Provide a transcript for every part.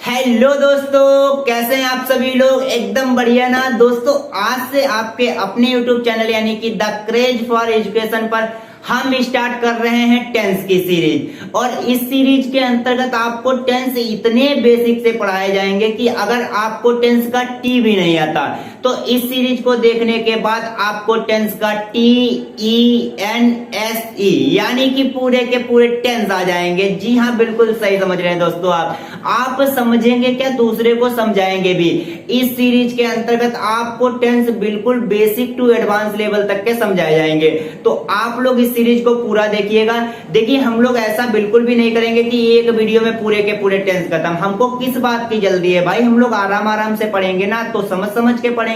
Hello दोस्तों, कैसे हैं आप सभी लोग। एकदम बढ़िया ना दोस्तों। आज से आपके अपने YouTube चैनल यानी कि द क्रेज फॉर एजुकेशन पर हम स्टार्ट कर रहे हैं टेंस की सीरीज। और इस सीरीज के अंतर्गत आपको टेंस इतने बेसिक से पढ़ाए जाएंगे कि अगर आपको टेंस का टी भी नहीं आता तो इस सीरीज को देखने के बाद आपको टेंस का TENSE यानी कि पूरे के पूरे टेंस आ जाएंगे। जी हाँ, बिल्कुल सही समझ रहे हैं दोस्तों। आप समझेंगे क्या, दूसरे को समझाएंगे भी। इस सीरीज के अंतर्गत आपको टेंस बिल्कुल बेसिक टू एडवांस लेवल तक के समझाए जाएंगे। तो आप लोग इस सीरीज को पूरा देखिएगा। देखिए, हम लोग ऐसा बिल्कुल भी नहीं करेंगे कि एक वीडियो में पूरे के पूरे टेंस खत्म। हमको किस बात की जल्दी है भाई, हम लोग आराम आराम से पढ़ेंगे ना, तो समझ समझ के पढ़ेंगे।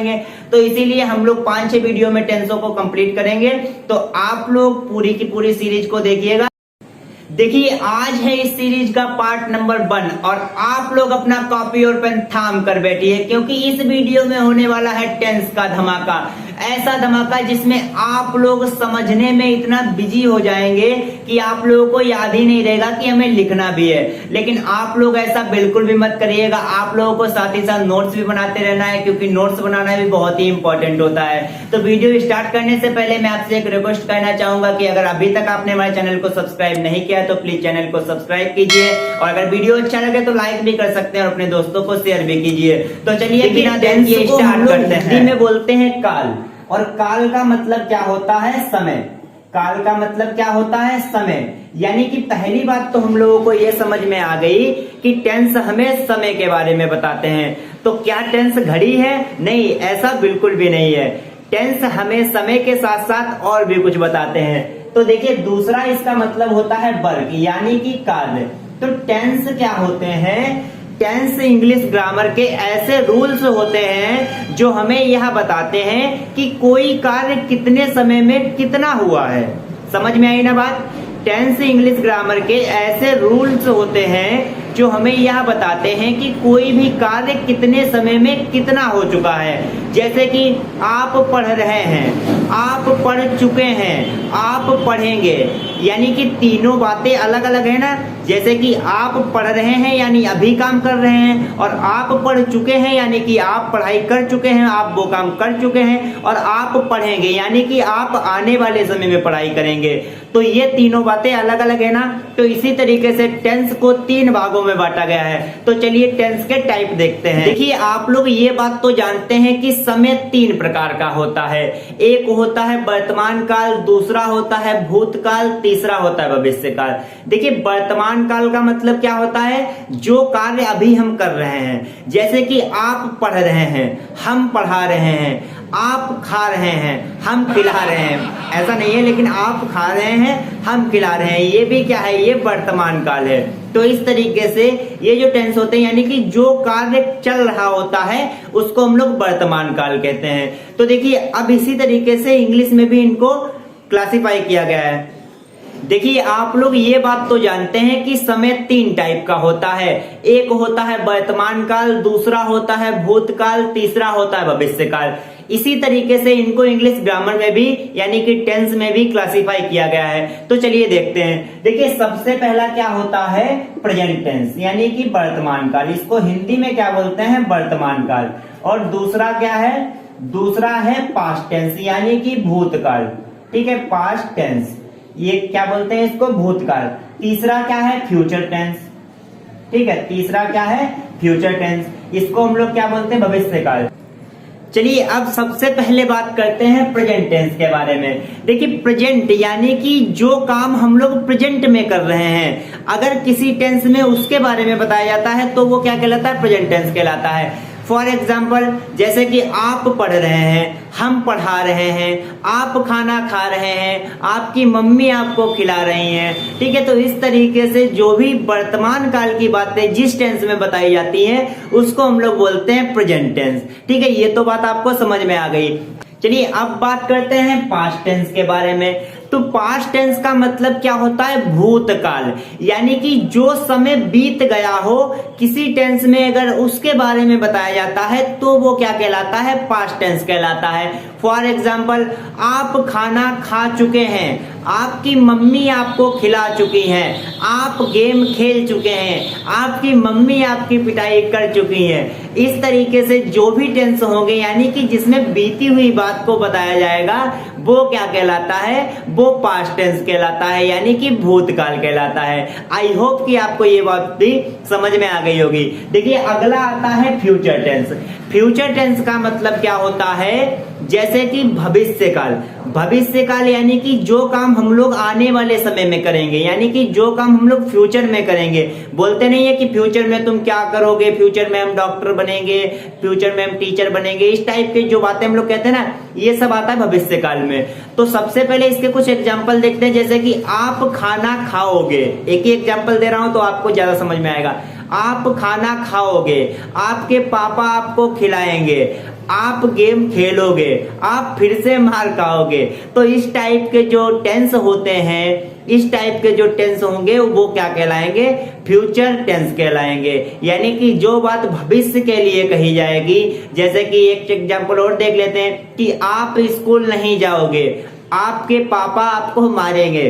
तो इसीलिए हम लोग 5-6 वीडियो में टेंसों को कंप्लीट करेंगे। तो आप लोग पूरी की पूरी सीरीज को देखिएगा। देखिए, आज है इस सीरीज का पार्ट नंबर 1 और आप लोग अपना कॉपी और पेन थाम कर बैठिए, क्योंकि इस वीडियो में होने वाला है टेंस का धमाका। ऐसा धमाका जिसमें आप लोग समझने में इतना बिजी हो जाएंगे कि आप लोगों को याद ही नहीं रहेगा कि हमें लिखना भी है। लेकिन आप लोग ऐसा बिल्कुल भी मत करिएगा। आप लोगों को साथ ही साथ नोट्स भी बनाते रहना है, क्योंकि नोट्स बनाना भी बहुत ही इंपॉर्टेंट होता है। तो वीडियो स्टार्ट करने से पहले मैं आपसे एक रिक्वेस्ट करना चाहूंगा कि अगर अभी तक आपने हमारे चैनल को सब्सक्राइब नहीं किया तो प्लीज चैनल को सब्सक्राइब कीजिए, और अगर वीडियो अच्छा लगे तो लाइक भी कर सकते हैं और अपने दोस्तों को शेयर भी कीजिए। तो चलिए बिना देर किए स्टार्ट करते हैं। हिंदी में बोलते हैं काल, और काल का मतलब क्या होता है? समय। काल का मतलब क्या होता है? समय। यानी कि पहली बात तो हम लोगों को यह समझ में आ गई कि टेंस हमें समय के बारे में बताते हैं। तो क्या टेंस घड़ी है? नहीं, ऐसा बिल्कुल भी नहीं है। टेंस हमें समय के साथ साथ और भी कुछ बताते हैं। तो देखिए, दूसरा इसका मतलब होता है वर्क यानी कि कार्य। तो टेंस क्या होते हैं? टेंस इंग्लिश ग्रामर के ऐसे रूल्स होते हैं जो हमें यह बताते हैं कि कोई कार्य कितने समय में कितना हुआ है। समझ में आई ना बात? टेंस इंग्लिश ग्रामर के ऐसे रूल्स होते हैं जो हमें यह बताते हैं कि कोई भी कार्य कितने समय में कितना हो चुका है। जैसे कि आप पढ़ रहे हैं, आप पढ़ चुके हैं, आप पढ़ेंगे, यानी कि तीनों बातें अलग अलग है ना। जैसे कि आप पढ़ रहे हैं यानी अभी काम कर रहे हैं, और आप पढ़ चुके हैं यानी कि आप पढ़ाई कर चुके हैं, आप वो काम कर चुके हैं, और आप पढ़ेंगे यानी कि आप आने वाले समय में पढ़ाई करेंगे। तो ये तीनों बातें अलग अलग है ना। तो इसी तरीके से टेंस को 3 भागों में बांटा गया है। तो चलिए टेंस के टाइप देखते हैं। देखिए, आप लोग ये बात तो जानते हैं कि समय 3 प्रकार का होता है। एक होता है वर्तमान काल, दूसरा होता है भूतकाल, तीसरा होता है भविष्यकाल। देखिए, वर्तमान काल का मतलब क्या होता है? जो कार्य अभी हम कर रहे हैं। जैसे कि आप पढ़ रहे हैं, हम पढ़ा रहे हैं, आप खा रहे हैं, हम खिला रहे हैं। ऐसा नहीं है, लेकिन आप खा रहे हैं, हम खिला रहे हैं, ये भी क्या है? ये वर्तमान काल है। तो इस तरीके से ये जो टेंस होते हैं यानी कि जो कार्य चल रहा होता है उसको हम लोग वर्तमान काल कहते हैं। तो देखिए, अब इसी तरीके से इंग्लिश में भी इनको क्लासिफाई किया गया है। देखिए, आप लोग ये बात तो जानते हैं कि समय 3 टाइप का होता है। एक होता है वर्तमान काल, दूसरा होता है भूतकाल, तीसरा होता है भविष्यकाल। इसी तरीके से इनको इंग्लिश ग्रामर में भी यानी कि टेंस में भी क्लासिफाई किया गया है। तो चलिए देखते हैं। देखिए, सबसे पहला क्या होता है? प्रेजेंट टेंस यानी कि वर्तमान काल। इसको हिंदी में क्या बोलते हैं? वर्तमान काल। और दूसरा क्या है? दूसरा है पास्ट टेंस यानी कि भूतकाल। ठीक है, पास्ट टेंस, ये क्या बोलते हैं इसको? भूतकाल। तीसरा क्या है? Future tense. ठीक है, तीसरा क्या है? Future tense. इसको हम लोग क्या बोलते हैं? भविष्यकाल। चलिए, अब सबसे पहले बात करते हैं प्रेजेंट टेंस के बारे में। देखिए, प्रेजेंट यानी कि जो काम हम लोग प्रेजेंट में कर रहे हैं, अगर किसी टेंस में उसके बारे में बताया जाता है तो वो क्या कहलाता है? प्रेजेंट टेंस कहलाता है। फॉर एग्जाम्पल, जैसे कि आप पढ़ रहे हैं, हम पढ़ा रहे हैं, आप खाना खा रहे हैं, आपकी मम्मी आपको खिला रही हैं। ठीक है, तो इस तरीके से जो भी वर्तमान काल की बातें जिस टेंस में बताई जाती हैं उसको हम लोग बोलते हैं प्रेजेंट टेंस। ठीक है, ये तो बात आपको समझ में आ गई। चलिए, अब बात करते हैं पास्ट टेंस के बारे में। तो पास्ट टेंस का मतलब क्या होता है? भूतकाल, यानी कि जो समय बीत गया हो किसी टेंस में अगर उसके बारे में बताया जाता है तो वो क्या कहलाता है? पास्ट टेंस कहलाता है। फॉर एग्जाम्पल, आप खाना खा चुके हैं, आपकी मम्मी आपको खिला चुकी हैं, आप गेम खेल चुके हैं, आपकी मम्मी आपकी पिटाई कर चुकी हैं। इस तरीके से जो भी टेंस होंगे यानी कि जिसमें बीती हुई बात को बताया जाएगा वो क्या कहलाता है, वो पास्ट टेंस कहलाता है यानी कि भूतकाल कहलाता है। आई होप कि आपको ये बात भी समझ में आ गई होगी। देखिए अगला आता है फ्यूचर टेंस। फ्यूचर टेंस का मतलब क्या होता है, जैसे कि भविष्य काल। भविष्य काल यानी कि जो काम हम लोग आने वाले समय में करेंगे, यानी कि जो काम हम लोग फ्यूचर में करेंगे। बोलते नहीं है कि फ्यूचर में तुम क्या करोगे, फ्यूचर में हम डॉक्टर बनेंगे, फ्यूचर में हम टीचर बनेंगे, इस टाइप के जो बातें हम लोग कहते हैं ना, ये सब आता है भविष्य काल में। तो सबसे पहले इसके कुछ एग्जाम्पल देखते हैं, जैसे कि आप खाना खाओगे। एक ही एग्जाम्पल दे रहा हूं तो आपको ज्यादा समझ में आएगा। आप खाना खाओगे, आपके पापा आपको खिलाएंगे, आप गेम खेलोगे, आप फिर से मार खाओगे। तो इस टाइप के जो टेंस होते हैं, इस टाइप के जो टेंस होंगे वो क्या कहलाएंगे, फ्यूचर टेंस कहलाएंगे। यानी कि जो बात भविष्य के लिए कही जाएगी, जैसे कि एक एग्जांपल और देख लेते हैं कि आप स्कूल नहीं जाओगे, आपके पापा आपको मारेंगे।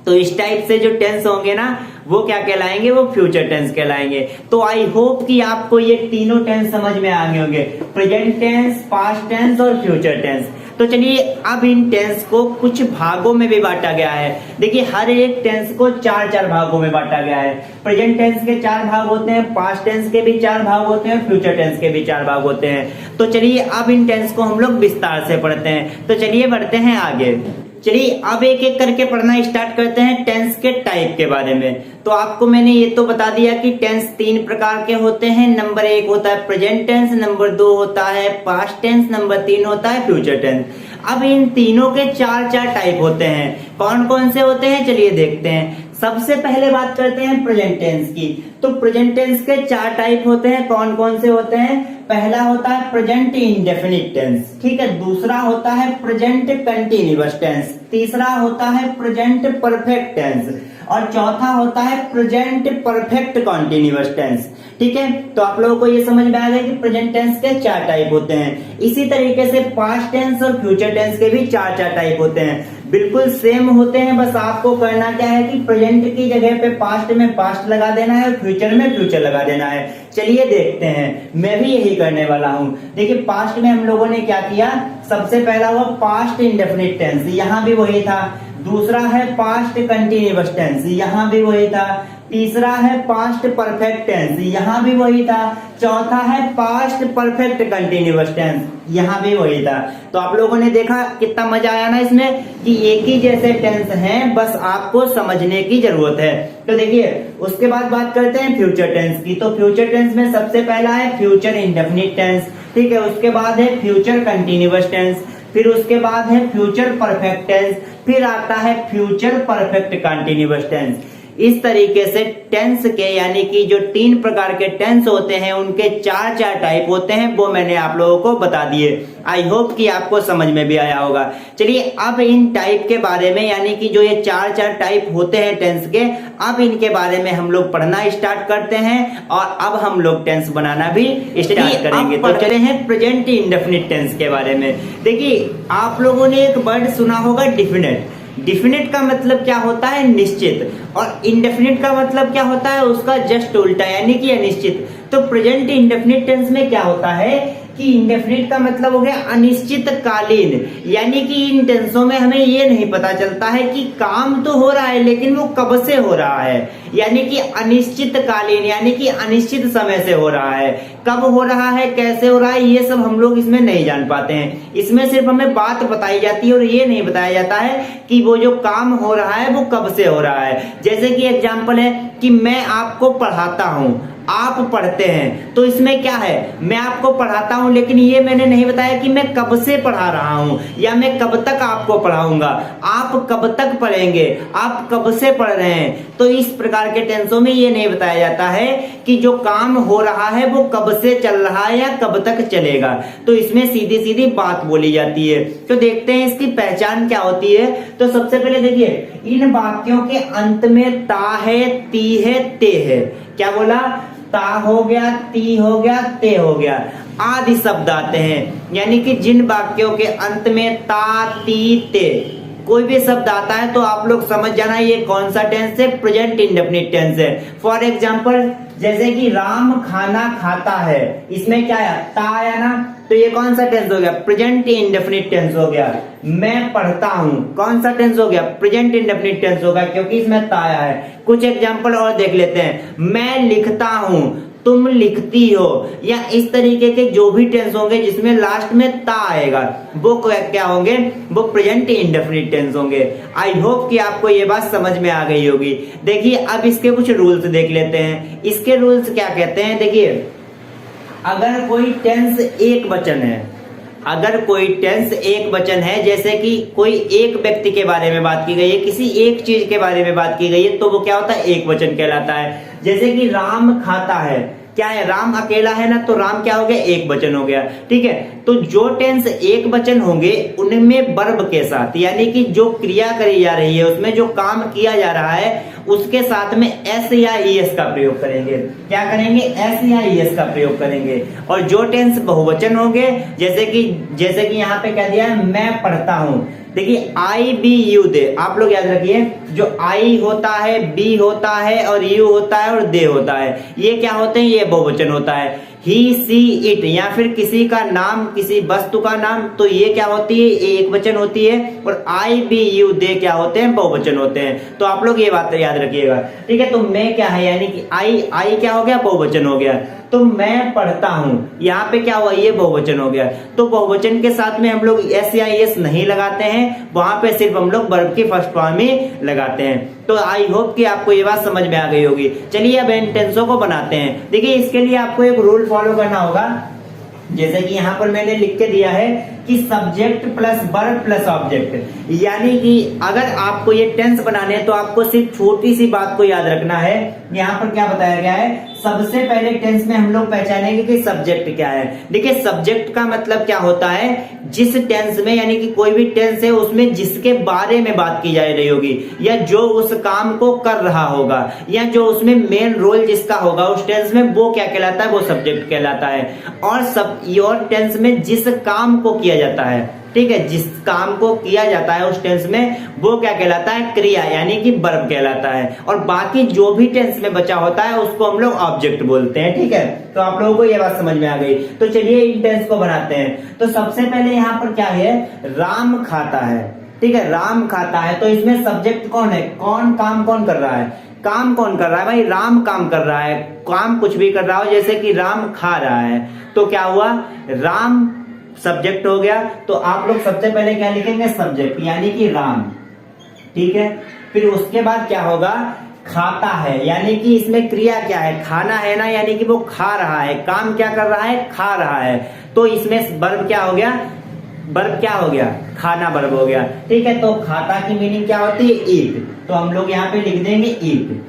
तो इस टाइप से जो टेंस होंगे ना वो क्या कहलाएंगे, वो फ्यूचर टेंस कहलाएंगे। तो आई होप कि आपको ये तीनों टेंस समझ में आ गए होंगे, प्रेजेंट टेंस, पास्ट टेंस और फ्यूचर टेंस। तो चलिए अब इन टेंस को कुछ भागों में भी बांटा गया है। देखिए हर एक टेंस को 4-4 भागों में बांटा गया है। प्रेजेंट टेंस के 4 भाग होते हैं, पास्ट टेंस के भी 4 भाग होते हैं, फ्यूचर टेंस के भी 4 भाग होते हैं। तो चलिए अब इन टेंस को हम लोग विस्तार से पढ़ते हैं। तो चलिए बढ़ते हैं आगे। चलिए अब एक एक करके पढ़ना स्टार्ट करते हैं टेंस के टाइप के बारे में। तो आपको मैंने ये तो बता दिया कि टेंस 3 प्रकार के होते हैं। नंबर 1 होता है प्रेजेंट टेंस, नंबर 2 होता है पास्ट टेंस, नंबर 3 होता है फ्यूचर टेंस। अब इन तीनों के 4-4 टाइप होते हैं। कौन कौन से होते हैं चलिए देखते हैं। सबसे पहले बात करते हैं प्रेजेंट टेंस की। तो प्रेजेंट टेंस के 4 टाइप होते हैं। कौन कौन से होते हैं, पहला होता है प्रेजेंट इंडेफिनिट टेंस, ठीक है। दूसरा होता है प्रेजेंट कंटिन्यूअस टेंस, तीसरा होता है प्रेजेंट परफेक्ट टेंस और चौथा होता है प्रेजेंट परफेक्ट कंटिन्यूअस टेंस, ठीक है। तो आप लोगों को ये समझ में आ गया कि प्रेजेंट टेंस के 4 टाइप होते हैं। इसी तरीके से पास्ट टेंस और फ्यूचर टेंस के भी 4-4 टाइप होते हैं। बिल्कुल सेम होते हैं, बस आपको करना क्या है कि प्रेजेंट की जगह पे पास्ट में पास्ट लगा देना है और फ्यूचर में फ्यूचर लगा देना है। चलिए देखते हैं, मैं भी यही करने वाला हूं। देखिए पास्ट में हम लोगों ने क्या किया, सबसे पहला हुआ पास्ट इंडेफिनिट टेंस, यहां भी वही था। दूसरा है पास्ट कंटिन्यूअस टेंस, यहां भी वही था। तीसरा है पास्ट परफेक्ट टेंस, यहां भी वही था। चौथा है पास्ट परफेक्ट कंटिन्यूअस टेंस, यहां भी वही था। तो आप लोगों ने देखा कितना मजा आया ना इसमें, कि एक ही जैसे टेंस हैं, बस आपको समझने की जरूरत है। तो देखिए उसके बाद बात करते हैं फ्यूचर टेंस की। तो फ्यूचर टेंस में सबसे पहला है फ्यूचर इंडेफिनिट टेंस, ठीक है। उसके बाद है फ्यूचर कंटिन्यूअस टेंस, फिर उसके बाद है फ्यूचर परफेक्ट टेंस, फिर आता है फ्यूचर परफेक्ट कंटिन्यूअस टेंस। इस तरीके से टेंस के यानी कि जो 3 प्रकार के टेंस होते हैं उनके 4-4 टाइप होते हैं, वो मैंने आप लोगों को बता दिए। आई होप कि आपको समझ में भी आया होगा। चलिए अब इन टाइप के बारे में, यानी कि जो ये 4-4 टाइप होते हैं टेंस के, अब इनके बारे में हम लोग पढ़ना स्टार्ट करते हैं और अब हम लोग टेंस बनाना भी स्टार्ट करेंगे। तो चले हैं प्रेजेंट इंडेफिनिट टेंस के बारे में। देखिए आप लोगों ने एक वर्ड सुना होगा डिफिनेट। डिफिनेट का मतलब क्या होता है, निश्चित, और इंडेफिनिट का मतलब क्या होता है, उसका जस्ट उल्टा यानी कि अनिश्चित। तो प्रेजेंट इंडेफिनिट टेंस में क्या होता है कि इंडेफिनिट का मतलब हो गया अनिश्चित कालीन, यानी कि इन टेंसों में हमें ये नहीं पता चलता है कि काम तो हो रहा है लेकिन वो कब से हो रहा है, यानी कि अनिश्चित कालीन यानी कि अनिश्चित समय से हो रहा है। कब हो रहा है, कैसे हो रहा है, ये सब हम लोग इसमें नहीं जान पाते हैं। इसमें सिर्फ हमें बात बताई जाती है और ये नहीं बताया जाता है कि वो जो काम हो रहा है वो कब से हो रहा है। जैसे कि एग्जाम्पल है कि मैं आपको पढ़ाता हूँ, आप पढ़ते हैं, तो इसमें क्या है, मैं आपको पढ़ाता हूं लेकिन ये मैंने नहीं बताया कि मैं कब से पढ़ा रहा हूं या मैं कब तक आपको पढ़ाऊंगा। आप कब तक पढ़ेंगे, आप कब से पढ़ रहे हैं। तो इस प्रकार के टेंसों में ये नहीं बताया जाता है कि जो काम हो रहा है वो कब से चल रहा है या कब तक चलेगा। तो इसमें सीधी सीधी बात बोली जाती है। तो देखते हैं इसकी पहचान क्या होती है। तो सबसे पहले देखिए इन वाक्यों के अंत में ता है, ती है, ते है। क्या बोला, ता हो गया, ती हो गया, ते हो गया, आदि शब्द आते हैं। यानी कि जिन वाक्यों के अंत में ता, ती, ते कोई भी शब्द आता है तो आप लोग समझ जाना ये कौन सा टेंस है, प्रेजेंट इंडेफिनिट टेंस है। फॉर एग्जाम्पल जैसे कि राम खाना खाता है, इसमें क्या आया, ता आया ना, तो ये कौन सा टेंस हो गया, प्रेजेंट इंडेफिनिट टेंस हो गया। मैं पढ़ता हूं, कौन सा टेंस हो गया, प्रेजेंट इंडेफिनिट टेंस होगा, क्योंकि इसमें ता आया है। कुछ एग्जाम्पल और देख लेते हैं, मैं लिखता हूं, तुम लिखती हो, या इस तरीके के जो भी टेंस होंगे जिसमें लास्ट में ता आएगा वो क्या होंगे, वो प्रेजेंट इंडेफिनिट टेंस होंगे। आई होप कि आपको ये बात समझ में आ गई होगी। देखिए अब इसके कुछ रूल्स देख लेते हैं। इसके रूल्स क्या कहते हैं, देखिए अगर कोई टेंस एक वचन है, अगर कोई टेंस एक वचन है, जैसे कि कोई एक व्यक्ति के बारे में बात की गई है, किसी एक चीज के बारे में बात की गई है, तो वो क्या होता है, एक वचन कहलाता है। जैसे कि राम खाता है, क्या है, राम अकेला है ना, तो राम क्या हो गया, एक वचन हो गया। ठीक है, तो जो टेंस एक वचन होंगे उनमें वर्ब के साथ, यानी कि जो क्रिया करी जा रही है उसमें जो काम किया जा रहा है उसके साथ में एस या ईएस का प्रयोग करेंगे। क्या करेंगे, एस या ईएस का प्रयोग करेंगे। और जो टेंस बहुवचन होंगे, जैसे कि यहाँ पे कह दिया है मैं पढ़ता हूं, देखिए आई बी यू दे, आप लोग याद रखिए जो आई होता है, बी होता है और यू होता है और दे होता है, ये क्या होते हैं, ये बहुवचन होता है। ही सी इट, या फिर किसी का नाम, किसी वस्तु का नाम, तो ये क्या होती है, एक वचन होती है। और आई बी यू दे क्या होते हैं, बहुवचन होते हैं। तो आप लोग ये बात याद रखिएगा। ठीक है, तो मैं क्या है, यानी कि आई क्या हो गया, बहुवचन हो गया। तो मैं पढ़ता हूं, यहाँ पे क्या हुआ, ये बहुवचन हो गया। तो बहुवचन के साथ में हम लोग एस या एस नहीं लगाते हैं, वहां पे सिर्फ हम लोग वर्ब की फर्स्ट फॉर्म ही लगाते हैं। तो आई होप कि आपको ये बात समझ में आ गई होगी। चलिए अब इन टेंसों को बनाते हैं। देखिए इसके लिए आपको एक रूल फॉलो करना होगा, जैसे कि यहाँ पर मैंने लिख के दिया है कि subject plus verb plus object, यानी कि अगर आपको ये टेंस बनाने हैं तो आपको सिर्फ छोटी सी बात को याद रखना है। यहाँ पर क्या बताया गया है, सबसे पहले टेंस में हम लोग पहचानेंगे कि सब्जेक्ट क्या है। देखिए सब्जेक्ट का मतलब क्या होता है, जिस टेंस में, यानी कि कोई भी टेंस है उसमें जिसके बारे में बात की जा रही होगी, या जो उस काम को कर रहा होगा, या जो उसमें मेन रोल जिसका होगा उस टेंस में, वो क्या कहलाता है, वो सब्जेक्ट कहलाता है। और टेंस में जिस काम को किया जाता है, ठीक है, जिस काम को किया जाता है उस टेंस में, वो क्या कहलाता है, क्रिया, यानी कि वर्ब कहलाता है। और बाकी जो भी टेंस में बचा होता है उसको हम लोग ऑब्जेक्ट बोलते हैं। ठीक है, तो आप लोगों को ये बात समझ में आ गई। तो चलिए इन टेंस को बनाते हैं। तो सबसे पहले यहाँ पर क्या है, राम खाता है। ठीक है, राम खाता है, तो इसमें सब्जेक्ट कौन है, काम कौन कर रहा है, काम कौन कर रहा है, भाई राम काम कर रहा है। काम कुछ भी कर रहा हो, जैसे कि राम खा रहा है, तो क्या हुआ, राम सब्जेक्ट हो गया। तो आप लोग सबसे पहले क्या लिखेंगे, सब्जेक्ट, यानी कि राम। ठीक है, फिर उसके बाद क्या होगा, खाता है, यानी कि इसमें क्रिया क्या है, खाना है ना, यानी कि वो खा रहा है, काम क्या कर रहा है, खा रहा है। तो इसमें वर्ब क्या हो गया, वर्ब क्या हो गया, खाना वर्ब हो गया। ठीक है, तो खाता की मीनिंग क्या होती है, ईट, तो हम लोग यहाँ पे लिख देंगे ईट।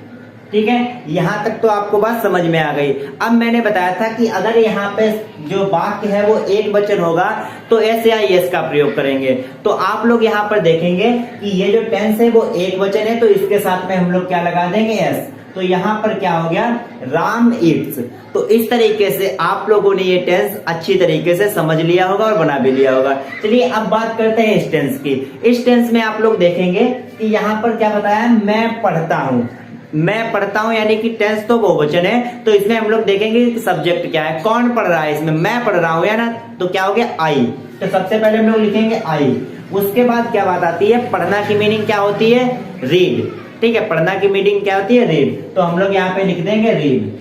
ठीक है, यहां तक तो आपको बात समझ में आ गई। अब मैंने बताया था कि अगर यहाँ पे जो वाक्य है वो एक वचन होगा तो एस या एस का प्रयोग करेंगे। तो आप लोग यहाँ पर देखेंगे कि ये जो टेंस है वो एक वचन है, तो इसके साथ में हम लोग क्या लगा देंगे, एस। तो यहाँ पर क्या हो गया, राम ईट्स। तो इस तरीके से आप लोगों ने ये टेंस अच्छी तरीके से समझ लिया होगा और बना भी लिया होगा। चलिए अब बात करते हैं इस टेंस की। इस टेंस में आप लोग देखेंगे कि यहाँ पर क्या बताया, मैं पढ़ता हूँ। मैं पढ़ता हूं यानी कि टेंस तो बहुवचन है, तो इसमें हम लोग देखेंगे कि सब्जेक्ट क्या है, कौन पढ़ रहा है, इसमें मैं पढ़ रहा हूं या ना, तो क्या हो गया, आई। तो सबसे पहले हम लोग लिखेंगे आई। उसके बाद क्या बात आती है, पढ़ना की मीनिंग क्या होती है, रीड। ठीक है, पढ़ना की मीनिंग क्या होती है, रीड। तो हम लोग यहाँ पे लिख देंगे रीड।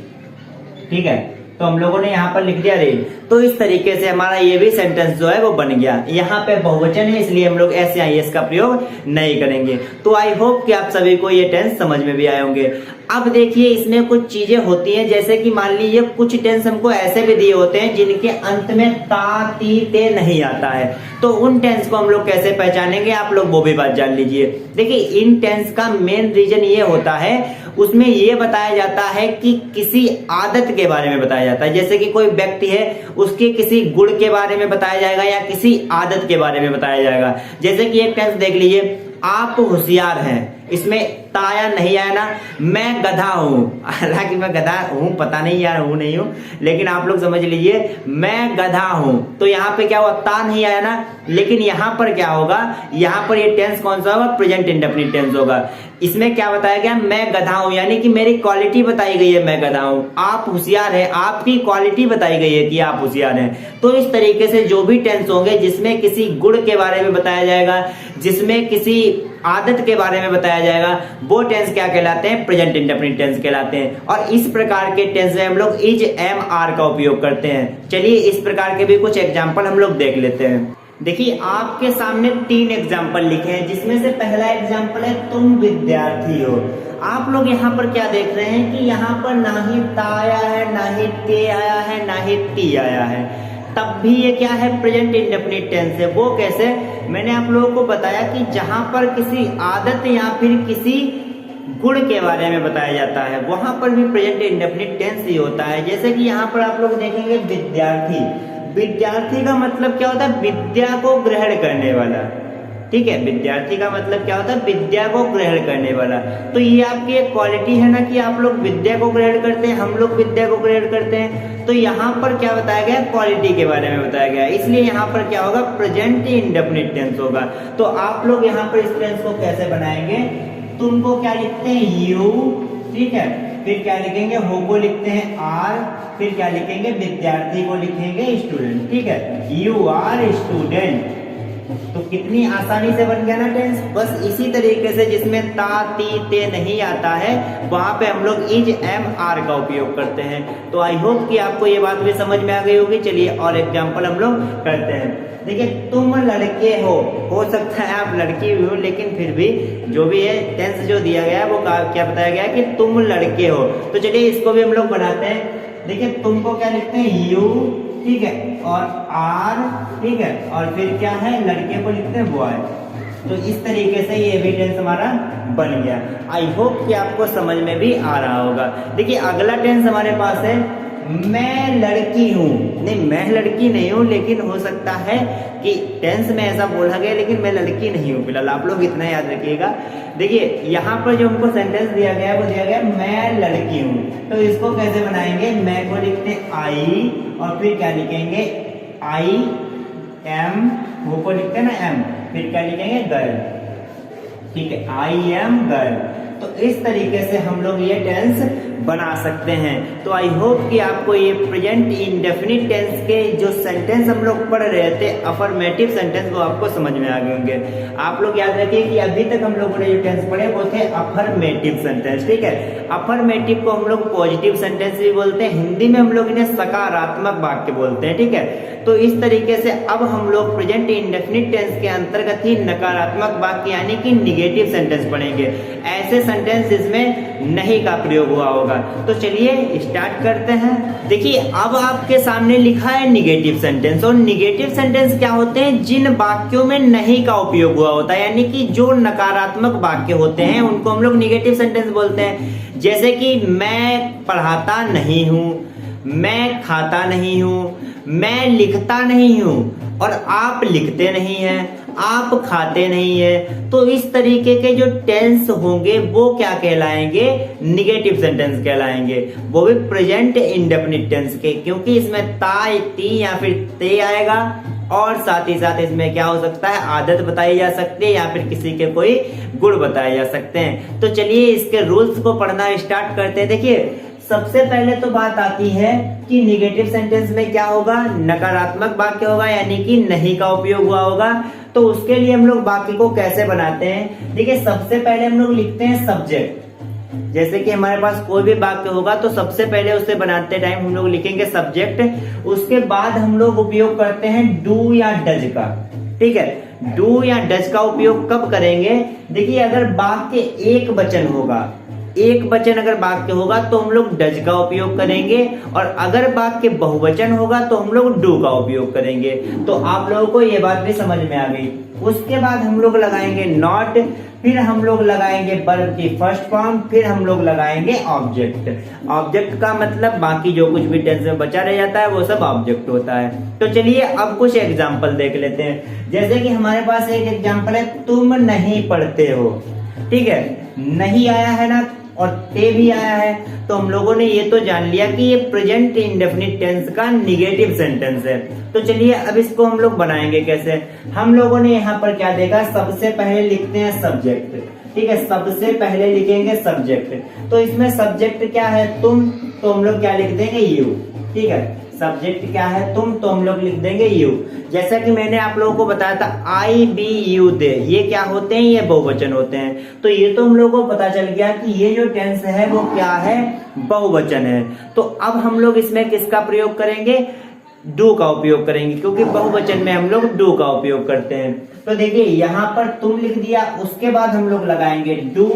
ठीक है, तो हम लोगों ने यहाँ पर लिख दिया रीड। तो इस तरीके से हमारा ये भी सेंटेंस जो है वो बन गया। यहाँ पे बहुवचन है इसलिए हम लोग एस या एस का प्रयोग नहीं करेंगे। तो आई होप कि आप सभी को ये टेंस समझ में भी आए होंगे। अब देखिए इसमें कुछ चीजें होती हैं, जैसे कि मान लीजिए कुछ टेंस हमको ऐसे भी दिए होते हैं जिनके अंत में ता ती ते नहीं आता है, तो उन टेंस को हम लोग कैसे पहचानेंगे, आप लोग वो भी बात जान लीजिए। देखिए इन टेंस का मेन रीजन ये होता है, उसमें ये बताया जाता है कि किसी आदत के बारे में बताया जाता है। जैसे कि कोई व्यक्ति है, उसके किसी गुण के बारे में बताया जाएगा या किसी आदत के बारे में बताया जाएगा। जैसे कि एक टेंस देख लीजिए, आप होशियार हैं, इसमें ताया नहीं आया ना, मैं गधा हूं, हालांकि मैं गधा हूं, पता नहीं यार हूं नहीं हूं, लेकिन आप लोग समझ लीजिए मैं गधा हूं, तो यहाँ पे क्या हुआ, ता नहीं आया ना, लेकिन यहाँ पर क्या होगा, यहाँ पर ये टेंस कौन सा होगा, प्रेजेंट इंडेफिनिट टेंस होगा। इसमें क्या बताया गया, मैं गधा हूं, यानी कि मेरी क्वालिटी बताई गई है मैं गधा हूं। आप होशियार है, आपकी क्वालिटी बताई गई है कि आप होशियार हैं। तो इस तरीके से जो भी टेंस होंगे जिसमें किसी गुण के बारे में बताया जाएगा, जिसमें किसी आदत के बारे में बताया जाएगा, वो टेंस क्या कहलाते हैं, प्रेजेंट इंडेफिनिट टेंस कहलाते हैं। और इस प्रकार के टेंस में हम लोग इज, एम, आर का उपयोग करते हैं। चलिए इस प्रकार के भी कुछ एग्जाम्पल हम लोग देख लेते हैं। देखिए आपके सामने 3 एग्जाम्पल लिखे हैं, जिसमें से पहला एग्जाम्पल है तुम विद्यार्थी हो। आप लोग यहाँ पर क्या देख रहे हैं कि यहाँ पर ना ही ता आया है, ना ही ते आया है, ना ही ती आया है, तब भी ये क्या है, प्रेजेंट इंडेफिनिट टेंस है। वो कैसे, मैंने आप लोगों को बताया कि जहां पर किसी आदत या फिर किसी गुण के बारे में बताया जाता है वहां पर भी प्रेजेंट इंडेफिनिट टेंस ही होता है। जैसे कि यहाँ पर आप लोग देखेंगे विद्यार्थी, विद्यार्थी का मतलब क्या होता है, विद्या को ग्रहण करने वाला, ठीक है। विद्यार्थी का मतलब क्या होता है, विद्या को ग्रहण करने वाला। तो ये आपकी एक क्वालिटी है ना कि आप लोग विद्या को ग्रहण करते हैं, हम लोग विद्या को ग्रहण करते हैं। तो यहाँ पर क्या बताया गया, क्वालिटी के बारे में बताया गया, इसलिए यहाँ पर क्या होगा, प्रेजेंट इंडेफिनिट टेंस होगा। तो आप लोग यहाँ पर इस टेंस को कैसे बनाएंगे, तुमको क्या लिखते हैं, यू, ठीक है, फिर क्या लिखेंगे, हो को लिखते हैं आर, फिर क्या लिखेंगे, विद्यार्थी को लिखेंगे स्टूडेंट, ठीक है, यू आर स्टूडेंट। तो कितनी आसानी से बन गया ना टेंस। बस इसी तरीके से जिसमें ता, ती, ते नहीं आता है वहां पे हम लोग इज, एम, आर का उपयोग करते हैं। तो आई होप कि आपको ये बात भी समझ में आ गई होगी। चलिए और एग्जांपल हम लोग करते हैं। देखिए तुम लड़के हो सकता है आप लड़की भी हो, लेकिन फिर भी जो भी है टेंस जो दिया गया है वो क्या बताया गया है कि तुम लड़के हो। तो चलिए इसको भी हम लोग बनाते हैं। देखिए तुमको क्या लिखते हैं, यू, ठीक है, और आर, ठीक है, और फिर क्या है, लड़के को लिखते हैं बॉय। तो इस तरीके से ये भी टेंस हमारा बन गया। आई होप कि आपको समझ में भी आ रहा होगा। देखिए अगला टेंस हमारे पास है मैं लड़की हूँ। नहीं, मैं लड़की नहीं हूँ, लेकिन हो सकता है कि टेंस में ऐसा बोला गया, लेकिन मैं लड़की नहीं हूँ फिलहाल, आप लोग इतना याद रखिएगा। देखिए यहाँ पर जो हमको सेंटेंस दिया गया है वो दिया गया मैं लड़की हूँ। तो इसको कैसे बनाएंगे, मैं को लिखते हैं आई, और फिर क्या लिखेंगे, आई एम, वो को लिखते हैं ना एम, फिर क्या लिखेंगे, गर्ल, ठीक है, आई एम गर्ल। तो इस तरीके से हम लोग ये टेंस बना सकते हैं। तो आई होप कि आपको ये प्रेजेंट इंडेफिनिट टेंस के जो सेंटेंस हम लोग पढ़ रहे थे, अफर्मेटिव सेंटेंस, वो आपको समझ में आ गए होंगे। आप लोग याद रखिए कि अभी तक हम लोगों ने जो टेंस पढ़े वो थे अफर्मेटिव सेंटेंस, ठीक है। अफर्मेटिव को हम लोग पॉजिटिव सेंटेंस भी बोलते हैं, हिंदी में हम लोग इन्हें सकारात्मक वाक्य बोलते हैं, ठीक है। तो इस तरीके से अब हम लोग प्रेजेंट इंडेफिनिट टेंस के अंतर्गत ही नकारात्मक वाक्य यानी कि निगेटिव सेंटेंस पढ़ेंगे, ऐसे सेंटेंस जिसमें नहीं का प्रयोग हुआ होगा। तो चलिए स्टार्ट करते हैं। देखिए अब आपके सामने लिखा है निगेटिव सेंटेंस, और निगेटिव सेंटेंस क्या होते हैं, जिन वाक्यों में नहीं का उपयोग हुआ होता है, यानी कि जो नकारात्मक वाक्य होते हैं उनको हम लोग निगेटिव सेंटेंस बोलते हैं। जैसे कि मैं पढ़ाता नहीं हूं, मैं खाता नहीं हूं, मैं लिखता नहीं हूं, और आप लिखते नहीं हैं, आप खाते नहीं है। तो इस तरीके के जो टेंस होंगे वो क्या कहलाएंगे, निगेटिव सेंटेंस कहलाएंगे, वो भी प्रेजेंट इंडेफिनिट टेंस के, क्योंकि इसमें ता, ती या फिर ते आएगा, और साथ ही साथ इसमें क्या हो सकता है, आदत बताई जा सकती है या फिर किसी के कोई गुण बताए जा सकते हैं। तो चलिए इसके रूल्स को पढ़ना स्टार्ट करते हैं। देखिए सबसे पहले तो बात आती है कि निगेटिव सेंटेंस में क्या होगा, नकारात्मक वाक्य होगा, यानी कि नहीं का उपयोग हुआ होगा। तो उसके लिए हम लोग वाक्य को कैसे बनाते हैं, देखिए सबसे पहले हम लोग लिखते हैं सब्जेक्ट। जैसे कि हमारे पास कोई भी वाक्य होगा तो सबसे पहले उसे बनाते टाइम हम लोग लिखेंगे सब्जेक्ट। उसके बाद हम लोग उपयोग करते हैं डू या डज का, ठीक है। डू या डज का उपयोग कब करेंगे, देखिए अगर वाक्य एक वचन होगा, एक वचन अगर वाक्य होगा तो हम लोग डज का उपयोग करेंगे, और अगर वाक्य बहुवचन होगा तो हम लोग डू का उपयोग करेंगे। तो आप लोगों को ये बात भी समझ में आ गई। उसके बाद हम लोग लगाएंगे नॉट, फिर हम लोग लगाएंगे वर्ब की फर्स्ट फॉर्म, फिर हम लोग लगाएंगे ऑब्जेक्ट। ऑब्जेक्ट का मतलब बाकी जो कुछ भी टेंस में बचा रह जाता है वो सब ऑब्जेक्ट होता है। तो चलिए अब कुछ एग्जाम्पल देख लेते हैं। जैसे कि हमारे पास एक एग्जाम्पल है तुम नहीं पढ़ते हो, ठीक है, नहीं आया है ना और ते भी आया है, तो हम लोगों ने ये तो जान लिया कि ये प्रेजेंट इंडेफिनिट टेंस का निगेटिव सेंटेंस है। तो चलिए अब इसको हम लोग बनाएंगे कैसे। हम लोगों ने यहाँ पर क्या देखा, सबसे पहले लिखते हैं सब्जेक्ट, ठीक है, सबसे पहले लिखेंगे सब्जेक्ट। तो इसमें सब्जेक्ट क्या है, तुम, तो हम लोग क्या लिख देंगे, यू, ठीक है। सब्जेक्ट क्या है, तुम, तो हम लोग लिख देंगे यू। जैसा कि मैंने आप लोगों को बताया था, आई बी यू दे, ये क्या होते हैं, ये बहुवचन होते हैं। तो ये तो हम लोगों को पता चल गया कि ये जो टेंस है वो क्या है, बहुवचन है। तो अब हम लोग इसमें किसका प्रयोग करेंगे, डू का उपयोग करेंगे, क्योंकि बहुवचन में हम लोग डू का उपयोग करते हैं। तो देखिए यहाँ पर तुम लिख दिया, उसके बाद हम लोग लगाएंगे डू,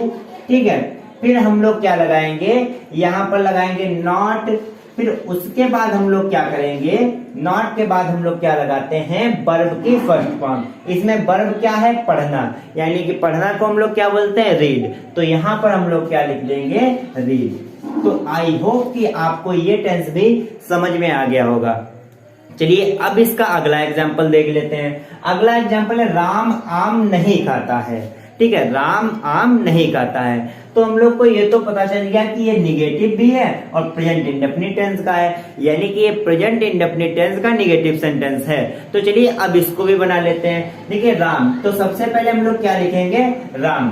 ठीक है। फिर हम लोग क्या लगाएंगे, यहाँ पर लगाएंगे नॉट। फिर उसके बाद हम लोग क्या करेंगे, नॉट के बाद हम लोग क्या लगाते हैं, वर्ब की फर्स्ट फॉर्म। इसमें वर्ब क्या है, पढ़ना, यानी कि पढ़ना को हम लोग क्या बोलते हैं, रीड। तो यहाँ पर हम लोग क्या लिख देंगे, रीड। तो आई होप कि आपको ये टेंस भी समझ में आ गया होगा। चलिए अब इसका अगला एग्जाम्पल देख लेते हैं। अगला एग्जाम्पल है राम आम नहीं खाता है, ठीक है, राम आम नहीं खाता है। तो हम लोग को ये तो पता चल गया कि ये निगेटिव भी है और प्रेजेंट इंडेफिनिट टेंस का है, यानी कि ये प्रेजेंट इंडेफिनिट टेंस का निगेटिव सेंटेंस है। तो चलिए अब इसको भी बना लेते हैं। देखिए राम, तो सबसे पहले हम लोग क्या लिखेंगे, राम,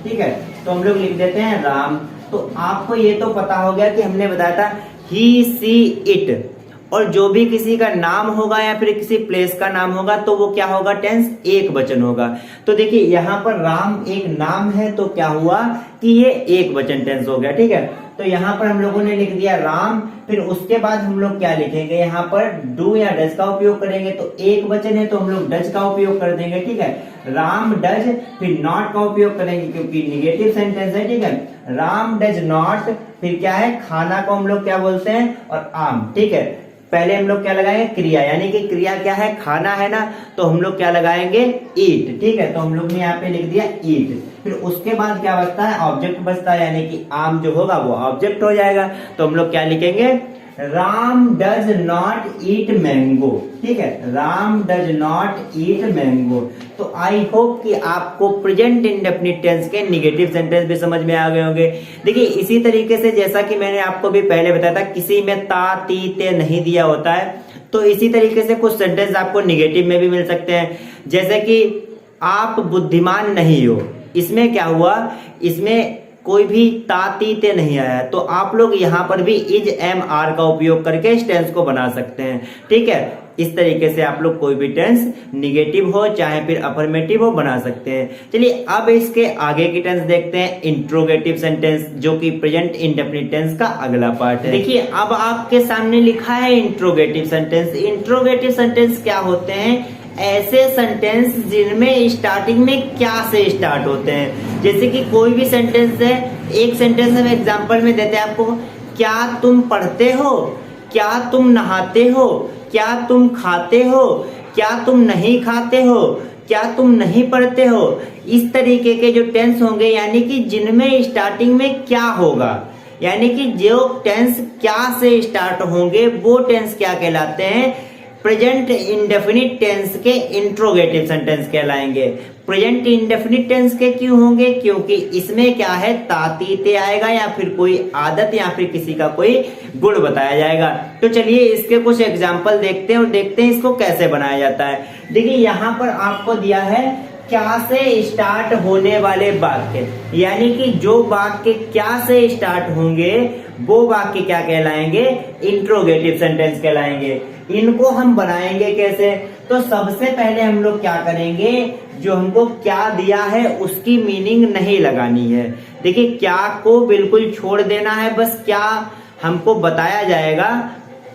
ठीक है। तो हम लोग लिख देते हैं राम। तो आपको ये तो पता हो गया कि हमने बताया था ही सी इट, और जो भी किसी का नाम होगा या फिर किसी प्लेस का नाम होगा तो वो क्या होगा, टेंस एक वचन होगा। तो देखिए यहाँ पर राम एक नाम है, तो क्या हुआ कि ये एक वचन टेंस हो गया, ठीक है। तो यहाँ पर हम लोगों ने लिख दिया राम। फिर उसके बाद हम लोग क्या लिखेंगे, यहाँ पर डू या डज का उपयोग करेंगे। तो एक वचन है तो हम लोग डज का उपयोग कर देंगे, ठीक है, राम डज। फिर नॉट का उपयोग करेंगे क्योंकि निगेटिव सेंटेंस है, ठीक है, राम डज नॉट। फिर क्या है, खाना को हम लोग क्या बोलते हैं, और आम, ठीक है। पहले हम लोग क्या लगाएंगे, क्रिया, यानी कि क्रिया क्या है, खाना है ना, तो हम लोग क्या लगाएंगे, ईट, ठीक है। तो हम लोग ने यहाँ पे लिख दिया ईट। फिर उसके बाद क्या बचता है, ऑब्जेक्ट बचता है, यानी कि आम जो होगा वो ऑब्जेक्ट हो जाएगा। तो हम लोग क्या लिखेंगे, Ram does not eat mango, ठीक है, Ram does not eat mango. तो आई होप कि आपको प्रेजेंट इंडेफिनिट टेंस के निगेटिव सेंटेंस भी समझ में आ गए होंगे। देखिए इसी तरीके से जैसा कि मैंने आपको भी पहले बताया था, किसी में ता ती ते नहीं दिया होता है, तो इसी तरीके से कुछ सेंटेंस आपको निगेटिव में भी मिल सकते हैं। जैसे कि आप बुद्धिमान नहीं हो, इसमें क्या हुआ, इसमें कोई भी तातीते नहीं आया, तो आप लोग यहाँ पर भी इज एम आर का उपयोग करके इस टेंस को बना सकते हैं, ठीक है। इस तरीके से आप लोग कोई भी टेंस निगेटिव हो चाहे फिर अफर्मेटिव हो बना सकते हैं। चलिए अब इसके आगे की टेंस देखते हैं, इंट्रोगेटिव सेंटेंस, जो कि प्रेजेंट इंडेफिनिट टेंस का अगला पार्ट है। देखिए अब आपके सामने लिखा है इंट्रोगेटिव सेंटेंस। इंट्रोगेटिव सेंटेंस क्या होते हैं, ऐसे सेंटेंस जिनमें स्टार्टिंग में क्या से स्टार्ट होते हैं। जैसे कि कोई भी सेंटेंस है, एक सेंटेंस हम एग्जांपल में देते हैं आपको, क्या तुम पढ़ते हो, क्या तुम नहाते हो, क्या तुम खाते हो, क्या तुम नहीं खाते हो, क्या तुम नहीं पढ़ते हो। इस तरीके के जो टेंस होंगे, यानी कि जिनमें स्टार्टिंग में क्या होगा, यानी कि जो टेंस क्या से स्टार्ट होंगे वो टेंस क्या कहलाते हैं, प्रेजेंट इंडेफिनिट टेंस के इंट्रोगेटिव सेंटेंस कहलाएंगे। प्रेजेंट इंडेफिनिट टेंस के क्यों होंगे, क्योंकि इसमें क्या है, तातीते आएगा या फिर कोई आदत या फिर किसी का कोई गुण बताया जाएगा। तो चलिए इसके कुछ एग्जाम्पल देखते हैं और देखते हैं इसको कैसे बनाया जाता है। देखिए यहाँ पर आपको दिया है क्या से स्टार्ट होने वाले वाक्य, यानी कि जो वाक्य क्या से स्टार्ट होंगे वो वाक्य क्या कहलाएंगे, इंट्रोगेटिव सेंटेंस कहलाएंगे। इनको हम बनाएंगे कैसे, तो सबसे पहले हम लोग क्या करेंगे, जो हमको क्या दिया है उसकी मीनिंग नहीं लगानी है। देखिए क्या को बिल्कुल छोड़ देना है, बस क्या हमको बताया जाएगा,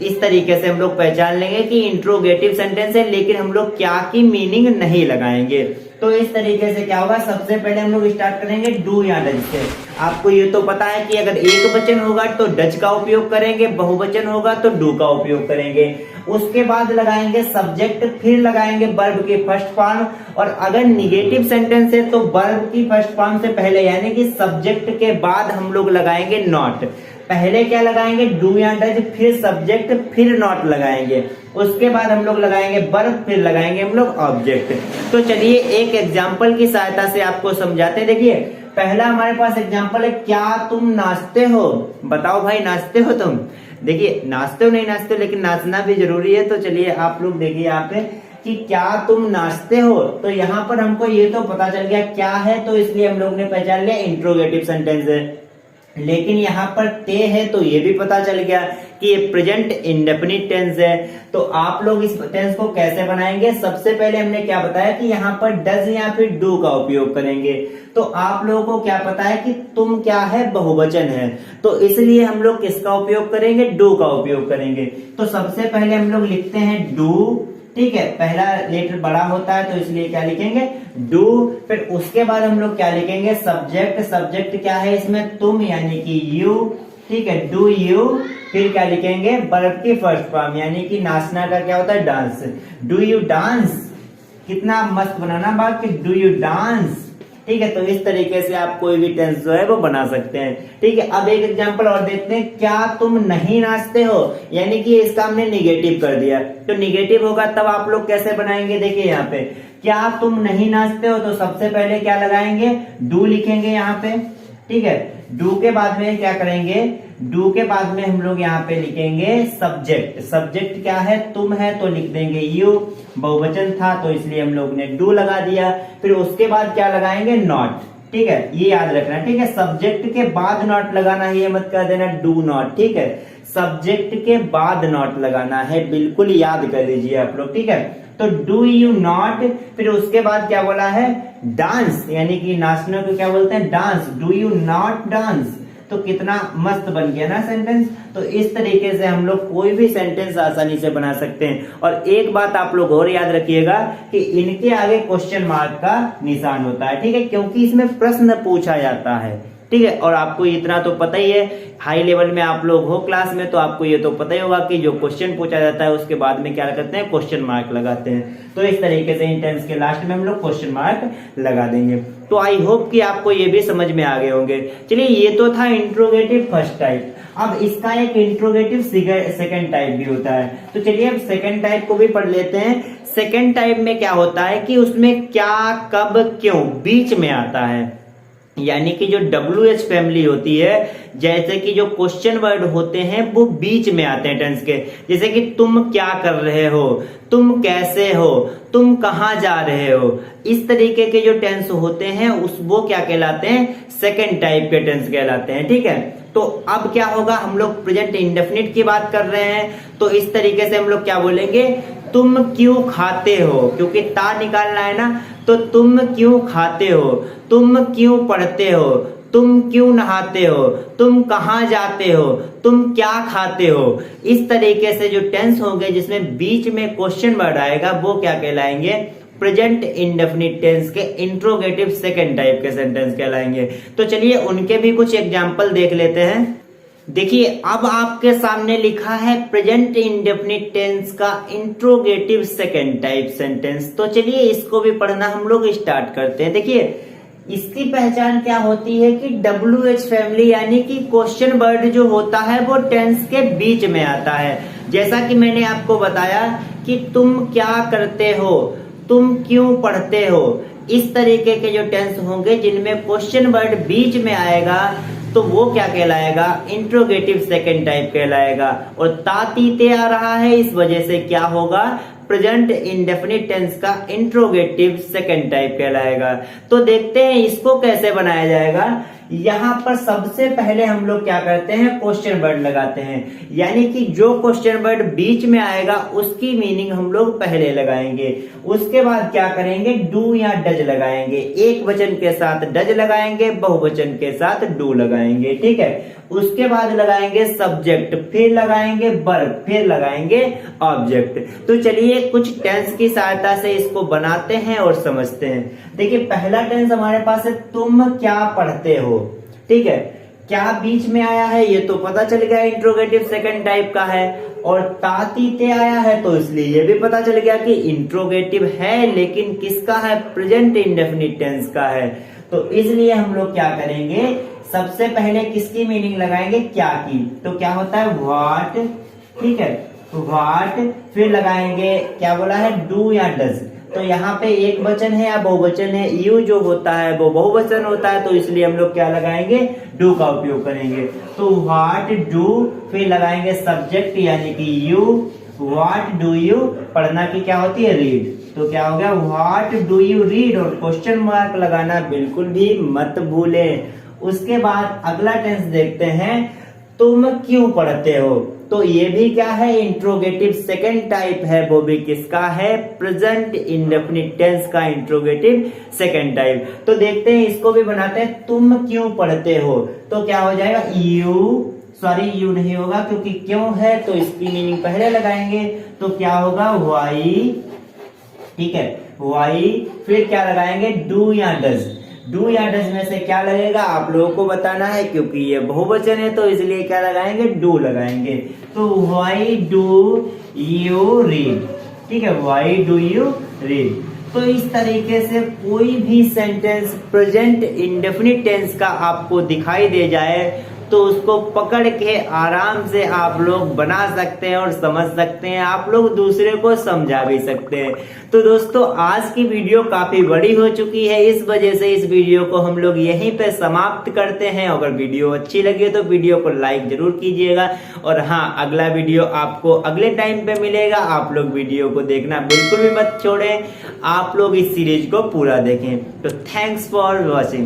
इस तरीके से हम लोग पहचान लेंगे कि इंट्रोगेटिव सेंटेंस है, लेकिन हम लोग क्या की मीनिंग नहीं लगाएंगे। तो इस तरीके से क्या होगा, सबसे पहले हम लोग स्टार्ट करेंगे डू या डज से। आपको ये तो पता है कि अगर एक वचन होगा तो डज का उपयोग करेंगे, बहुवचन होगा तो डू का उपयोग करेंगे। उसके बाद लगाएंगे सब्जेक्ट, फिर लगाएंगे वर्ब की फर्स्ट फॉर्म, और अगर निगेटिव सेंटेंस है तो वर्ब की फर्स्ट फॉर्म से पहले यानी कि सब्जेक्ट के बाद हम लोग लगाएंगे नॉट। पहले क्या लगाएंगे, डू या डज, फिर सब्जेक्ट, फिर नॉट लगाएंगे, उसके बाद हम लोग लगाएंगे वर्ब, फिर लगाएंगे हम लोग ऑब्जेक्ट। तो चलिए एक एग्जाम्पल की सहायता से आपको समझाते हैं। देखिए पहला हमारे पास एग्जाम्पल है, क्या तुम नाचते हो? बताओ भाई नाचते हो तुम? देखिए नाचते हो नहीं नाचते हो, लेकिन नाचना भी जरूरी है। तो चलिए आप लोग देखिए यहाँ पे कि क्या तुम नाचते हो, तो यहाँ पर हमको ये तो पता चल गया क्या है, तो इसलिए हम लोग ने पहचान लिया इंट्रोगेटिव सेंटेंस है। लेकिन यहाँ पर ते है तो ये भी पता चल गया कि ये प्रेजेंट इंडेफिनिट टेंस है। तो आप लोग इस टेंस को कैसे बनाएंगे? सबसे पहले हमने क्या बताया कि यहाँ पर डज या फिर डू का उपयोग करेंगे। तो आप लोगों को क्या पता है कि तुम क्या है, बहुवचन है, तो इसलिए हम लोग किसका उपयोग करेंगे, डू का उपयोग करेंगे। तो सबसे पहले हम लोग लिखते हैं डू, ठीक है, पहला लेटर बड़ा होता है तो इसलिए क्या लिखेंगे, डू। फिर उसके बाद हम लोग क्या लिखेंगे, सब्जेक्ट। सब्जेक्ट क्या है इसमें, तुम यानी कि यू, ठीक है, डू यू। फिर क्या लिखेंगे, वर्ब की फर्स्ट फॉर्म यानी कि नाचना का क्या होता है, डांस। डू यू डांस, कितना मस्त बनाना बात कि डू यू डांस, ठीक है। तो इस तरीके से आप कोई भी टेंस जो है वो बना सकते हैं, ठीक है। अब एक एग्जांपल और देखते हैं, क्या तुम नहीं नाचते हो, यानी कि इसका हमने निगेटिव कर दिया। तो निगेटिव होगा तब आप लोग कैसे बनाएंगे, देखिए यहाँ पे क्या तुम नहीं नाचते हो, तो सबसे पहले क्या लगाएंगे, डू लिखेंगे यहाँ पे, ठीक है। डू के बाद में क्या करेंगे, डू के बाद में हम लोग यहाँ पे लिखेंगे सब्जेक्ट। सब्जेक्ट क्या है, तुम है, तो लिख देंगे यू, बहुवचन था तो इसलिए हम लोग ने डू लगा दिया। फिर उसके बाद क्या लगाएंगे, नॉट, ठीक है, ये याद रखना, ठीक है। सब्जेक्ट के बाद नॉट लगाना, ये मत कर देना डू नॉट, ठीक है। सब्जेक्ट के बाद नॉट लगाना है, बिल्कुल याद कर लीजिए आप लोग, ठीक है। तो डू यू नॉट, फिर उसके बाद क्या बोला है, डांस, यानी कि नाचने को क्या बोलते हैं, dance. Do you not dance, तो कितना मस्त बन गया ना सेंटेंस। तो इस तरीके से हम लोग कोई भी सेंटेंस आसानी से बना सकते हैं। और एक बात आप लोग और याद रखिएगा कि इनके आगे क्वेश्चन मार्क का निशान होता है, ठीक है, क्योंकि इसमें प्रश्न पूछा जाता है, ठीक है। और आपको इतना तो पता ही है, हाई लेवल में आप लोग हो क्लास में, तो आपको ये तो पता ही होगा कि जो क्वेश्चन पूछा जाता है उसके बाद में क्या करते हैं, क्वेश्चन मार्क लगाते हैं। तो इस तरीके से इन टेंस के लास्ट में हम लोग क्वेश्चन मार्क लगा देंगे। तो आई होप कि आपको ये भी समझ में आ गए होंगे। चलिए ये तो था इंट्रोगेटिव फर्स्ट टाइप। अब इसका एक इंट्रोगेटिव सेकंड टाइप भी होता है। तो चलिए अब सेकंड टाइप को भी पढ़ लेते हैं। सेकंड टाइप में क्या होता है कि उसमें क्या, कब, क्यों बीच में आता है, यानी कि जो WH फैमिली होती है, जैसे कि जो क्वेश्चन वर्ड होते हैं वो बीच में आते हैं टेंस के। जैसे कि तुम क्या कर रहे हो, तुम कैसे हो, तुम कहाँ जा रहे हो, इस तरीके के जो टेंस होते हैं उस वो क्या कहलाते हैं, सेकंड टाइप के टेंस कहलाते हैं, ठीक है। तो अब क्या होगा, हम लोग प्रेजेंट इंडेफिनिट की बात कर रहे हैं, तो इस तरीके से हम लोग क्या बोलेंगे, तुम क्यों खाते हो, क्योंकि ता निकालना है ना, तो तुम क्यों खाते हो, तुम क्यों पढ़ते हो, तुम क्यों नहाते हो, तुम कहाँ जाते हो, तुम क्या खाते हो। इस तरीके से जो टेंस होंगे जिसमें बीच में क्वेश्चन वर्ड आएगा वो क्या कहलाएंगे, प्रेजेंट इंडेफिनिट टेंस के इंट्रोगेटिव सेकंड टाइप के सेंटेंस कहलाएंगे। तो चलिए उनके भी कुछ एग्जाम्पल देख लेते हैं। देखिए अब आपके सामने लिखा है प्रेजेंट इंडेफिनिट टेंस का इंट्रोगेटिव सेकंड टाइप सेंटेंस। तो चलिए इसको भी पढ़ना हम लोग स्टार्ट करते हैं। देखिए इसकी पहचान क्या होती है कि WH फैमिली यानी कि क्वेश्चन वर्ड जो होता है वो टेंस के बीच में आता है। जैसा कि मैंने आपको बताया कि तुम क्या करते हो, तुम क्यों पढ़ते हो, इस तरीके के जो टेंस होंगे जिनमें क्वेश्चन वर्ड बीच में आएगा तो वो क्या कहलाएगा, इंट्रोगेटिव सेकंड टाइप कहलाएगा। और तातीते आ रहा है इस वजह से क्या होगा, प्रेजेंट इंडेफिनिट टेंस का इंट्रोगेटिव सेकंड टाइप कहलाएगा। तो देखते हैं इसको कैसे बनाया जाएगा। यहाँ पर सबसे पहले हम लोग क्या करते हैं, क्वेश्चन वर्ड लगाते हैं, यानी कि जो क्वेश्चन वर्ड बीच में आएगा उसकी मीनिंग हम लोग पहले लगाएंगे। उसके बाद क्या करेंगे, डू या डज लगाएंगे, एक वचन के साथ डज लगाएंगे, बहुवचन के साथ डू लगाएंगे, ठीक है। उसके बाद लगाएंगे सब्जेक्ट, फिर लगाएंगे वर्ब, फिर लगाएंगे ऑब्जेक्ट। तो चलिए कुछ टेंस की सहायता से इसको बनाते हैं और समझते हैं। देखिए पहला टेंस हमारे पास है, तुम क्या पढ़ते हो, ठीक है। क्या बीच में आया है ये तो पता चल गया, इंट्रोगेटिव सेकंड टाइप का है। और तातीते आया है तो इसलिए ये भी पता चल गया कि इंट्रोगेटिव है, लेकिन किसका है, प्रेजेंट इंडेफिनिट टेंस का है। तो इसलिए हम लोग क्या करेंगे, सबसे पहले किसकी मीनिंग लगाएंगे, क्या की। तो क्या होता है व्हाट, ठीक है, व्हाट। फिर लगाएंगे क्या बोला है, डू या डज। तो यहाँ पे एक वचन है या बहुवचन है, यू जो होता है वो बहुवचन होता है, तो इसलिए हम लोग क्या लगाएंगे, डू का उपयोग करेंगे। तो व्हाट डू, फिर लगाएंगे सब्जेक्ट यानी कि यू, व्हाट डू यू, पढ़ना की क्या होती है, रीड। तो क्या हो गया, व्हाट डू यू रीड, और क्वेश्चन मार्क लगाना बिल्कुल भी मत भूलें। उसके बाद अगला टेंस देखते हैं, तुम क्यों पढ़ते हो। तो ये भी क्या है, इंट्रोगेटिव सेकंड टाइप है, वो भी किसका है, प्रेजेंट इंडेफिनिट टेंस का इंट्रोगेटिव सेकंड टाइप। तो देखते हैं, इसको भी बनाते हैं, तुम क्यों पढ़ते हो। तो क्या हो जाएगा, यू नहीं होगा क्योंकि क्यों है, तो इसकी मीनिंग पहले लगाएंगे। तो क्या होगा, वाई, ठीक है, वाई। फिर क्या लगाएंगे, डू या डज। डू या डज में से क्या लगेगा आप लोगों को बताना है, क्योंकि ये बहुवचन है तो इसलिए क्या लगाएंगे, डू लगाएंगे। तो व्हाई डू यू रीड, ठीक है, व्हाई डू यू रीड। तो इस तरीके से कोई भी सेंटेंस प्रेजेंट इंडेफिनिट टेंस का आपको दिखाई दे जाए तो उसको पकड़ के आराम से आप लोग बना सकते हैं और समझ सकते हैं, आप लोग दूसरे को समझा भी सकते हैं। तो दोस्तों आज की वीडियो काफी बड़ी हो चुकी है, इस वजह से इस वीडियो को हम लोग यहीं पे समाप्त करते हैं। अगर वीडियो अच्छी लगी तो वीडियो को लाइक जरूर कीजिएगा, और हाँ, अगला वीडियो आपको अगले टाइम पे मिलेगा। आप लोग वीडियो को देखना बिल्कुल भी मत छोड़ें, आप लोग इस सीरीज को पूरा देखें। तो थैंक्स फॉर वॉचिंग।